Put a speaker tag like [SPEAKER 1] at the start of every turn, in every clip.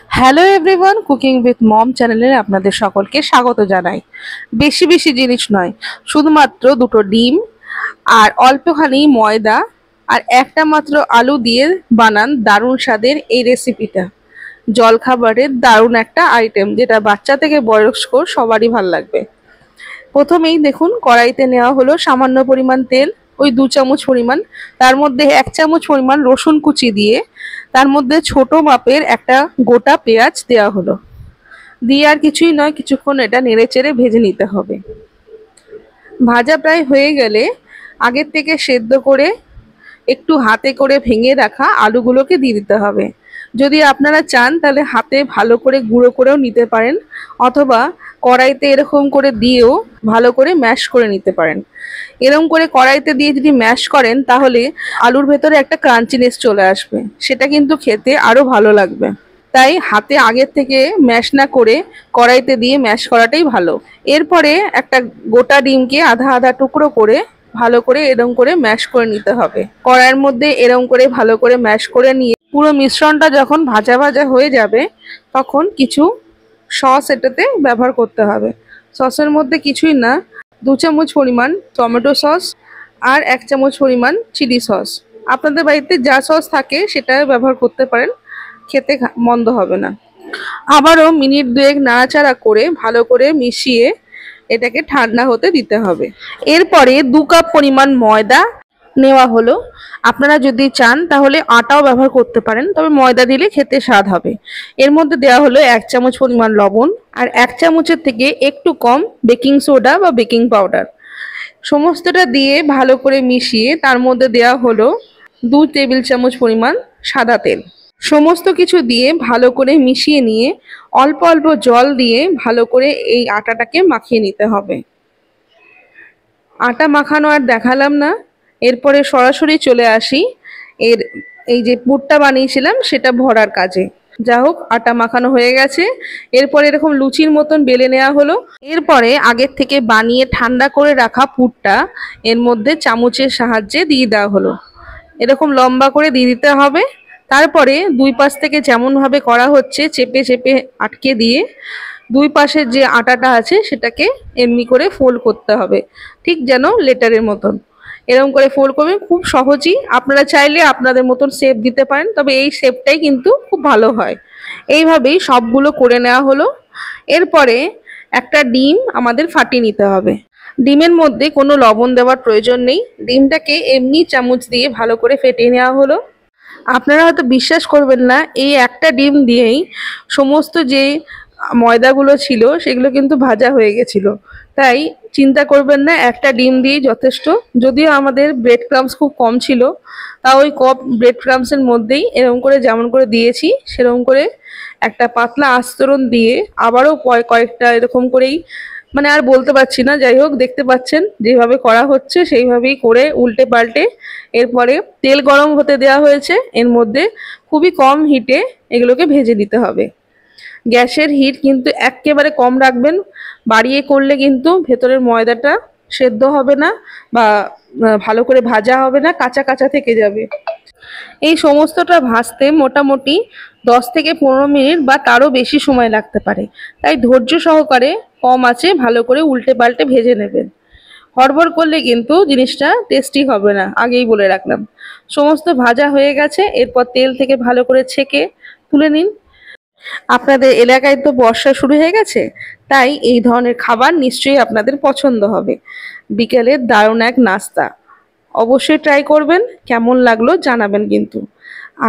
[SPEAKER 1] Hello everyone, cooking with mom চ্যানেলে আপনাদের সকলকে স্বাগত জানাই। বেশি বেশি জিনিস নয়, শুধুমাত্র দুটো ডিম আর অল্পখানি ময়দা আর একটা মাত্র আলু দিয়ে বানান দারুণ স্বাদের এই রেসিপিটা। জলখাবারের দারুণ একটা আইটেম, যেটা বাচ্চা থেকে বয়স্ক সবারই ভাল লাগবে। প্রথমেই দেখুন, কড়াইতে নেওয়া হলো সামান্য পরিমাণ তেল, ওই 2 চামচ পরিমাণ। তার মধ্যে 1 চামচ পরিমাণ রসুন কুচি দিয়ে তার মধ্যে ছোট মাপের একটা গোটা পেঁয়াজ দেওয়া হলো। দিয়ে আর কিছুই নয়, কিছুক্ষণ এটা নেড়ে চেড়ে ভেজে নিতে হবে। ভাজা প্রায় হয়ে গেলে আগের থেকে সেদ্ধ করে একটু হাতে করে ভেঙে রাখা আলুগুলোকে দিয়ে দিতে হবে। যদি আপনারা চান তাহলে হাতে ভালো করে গুঁড়ো করেও নিতে পারেন, অথবা কড়াইতে এরকম করে দিয়েও ভালো করে ম্যাশ করে নিতে পারেন। এরকম করে কড়াইতে দিয়ে যদি ম্যাশ করেন তাহলে আলুর ভেতরে একটা ক্রাঞ্চিনেস চলে আসবে, সেটা কিন্তু খেতে আরো ভালো লাগবে। তাই হাতে আগের থেকে ম্যাশ না করে কড়াইতে দিয়ে ম্যাশ করাটাই ভালো। এরপরে একটা গোটা ডিমকে আধা আধা টুকরো করে ভালো করে এরকম করে ম্যাশ করে নিতে হবে। কড়াইয়ের মধ্যে এরকম করে ভালো করে ম্যাশ করে নিয়ে পুরো মিশ্রণটা যখন ভাজা ভাজা হয়ে যাবে তখন কিছু সস এটাতে ব্যবহার করতে হবে। সসের মধ্যে কিছুই না, 2 চামচ পরিমাণ টমেটো সস আর 1 চামচ পরিমাণ চিলি সস। আপনাদের বাড়িতে যা সস থাকে সেটা ব্যবহার করতে পারেন, খেতে মন্দ হবে না। আবারও মিনিট 2 নাড়াচাড়া করে ভালো করে মিশিয়ে এটাকে ঠান্ডা হতে দিতে হবে। এরপরে 2 কাপ পরিমাণ ময়দা নেওয়া হলো। আপনারা যদি চান তাহলে আটাও ব্যবহার করতে পারেন, তবে ময়দা দিলে খেতে স্বাদ হবে। এর মধ্যে দেওয়া হলো 1 চামচ পরিমাণ লবণ আর 1 চামচের থেকে একটু কম বেকিং সোডা বা বেকিং পাউডার। সমস্তটা দিয়ে ভালো করে মিশিয়ে তার মধ্যে দেওয়া হলো 2 টেবিল চামচ পরিমাণ সাদা তেল। সমস্ত কিছু দিয়ে ভালো করে মিশিয়ে নিয়ে অল্প অল্প জল দিয়ে ভালো করে এই আটাটাকে মাখিয়ে নিতে হবে। আটা মাখানো আর দেখালাম না, এরপরে সরাসরি চলে আসি এই যে পুরটা বানিয়েছিলাম সেটা ভরার কাজে। যা হোক, আটা মাখানো হয়ে গেছে। এরপরে এরকম লুচির মতন বেলে নেওয়া হলো। এরপরে আগের থেকে বানিয়ে ঠান্ডা করে রাখা পুরটা এর মধ্যে চামচের সাহায্যে দিয়ে দেওয়া হলো। এরকম লম্বা করে দিয়ে দিতে হবে। তারপরে 2 পাশ থেকে যেমন ভাবে করা হচ্ছে চেপে চেপে আটকে দিয়ে 2 পাশের যে আটাটা আছে সেটাকে এমনি করে ফোল্ড করতে হবে, ঠিক যেন লেটারের মতন। এরকম করে ফোল্ড করবে, খুব সহজেই। আপনারা চাইলে আপনাদের মতন শেপ দিতে পারেন, তবে এই শেপটাই কিন্তু খুব ভালো হয়। এইভাবেই সবগুলো করে নেওয়া হলো। এরপরে একটা ডিম আমাদের ফাটিয়ে নিতে হবে। ডিমের মধ্যে কোনো লবণ দেওয়ার প্রয়োজন নেই, ডিমটাকে এমনি চামচ দিয়ে ভালো করে ফেটিয়ে নেওয়া হলো। আপনারা হয়তো বিশ্বাস করবেন না, এই একটা ডিম দিয়েই সমস্ত যে ময়দাগুলো ছিল সেগুলো কিন্তু ভাজা হয়ে গেছিল। তাই চিন্তা করবেন না, একটা ডিম দিয়েই যথেষ্ট। যদিও আমাদের ব্রেড ক্রাম্বস খুব কম ছিল, তা ওই কপ ব্রেড ক্রাম্বসের মধ্যেই এরকম করে যেমন করে দিয়েছি সেরকম করে একটা পাতলা আস্তরণ দিয়ে আবারও কয়েকটা এরকম করেই, মানে আর বলতে পারছি না, যাই হোক দেখতে পাচ্ছেন যেভাবে করা হচ্ছে সেইভাবেই করে উল্টে পাল্টে এরপরে তেল গরম হতে দেওয়া হয়েছে। এর মধ্যে খুবই কম হিটে এগুলোকে ভেজে নিতে হবে। গ্যাসের হিট কিন্তু একেবারে কম রাখবেন, বাড়িয়ে করলে কিন্তু ভেতরের ময়দাটা সেদ্ধ হবে না বা ভালো করে ভাজা হবে না, কাঁচা কাঁচা থেকে যাবে। এই সমস্তটা ভাজতে মোটামুটি 10 থেকে 15 মিনিট বা তারও বেশি সময় লাগতে পারে। তাই ধৈর্য সহকারে কম আঁচে ভালো করে উল্টে পাল্টে ভেজে নেবেন। হড়বড় করলে কিন্তু জিনিসটা টেস্টি হবে না, আগেই বলে রাখলাম। সমস্ত ভাজা হয়ে গেছে, এরপর তেল থেকে ভালো করে ছেঁকে তুলে নিন। আপনাদের এলাকায় তো বর্ষা শুরু হয়ে গেছে, তাই এই ধরনের খাবার নিশ্চয়ই আপনাদের পছন্দ হবে। বিকেলের দারুণ এক নাস্তা, অবশ্যই ট্রাই করবেন। কেমন লাগলো জানাবেন কিন্তু।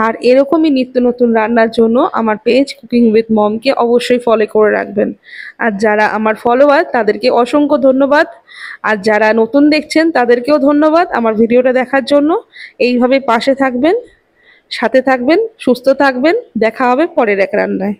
[SPEAKER 1] আর এরকমই নিত্য নতুন রান্নার জন্য আমার পেজ কুকিং উইথ মমকে অবশ্যই ফলো করে রাখবেন। আর যারা আমার ফলোয়ার তাদেরকে অসংখ্য ধন্যবাদ, আর যারা নতুন দেখছেন তাদেরকেও ধন্যবাদ আমার ভিডিওটা দেখার জন্য। এইভাবে পাশে থাকবেন, সাথে থাকবেন, সুস্থ থাকবেন। দেখা হবে পরের এক রান্নায়।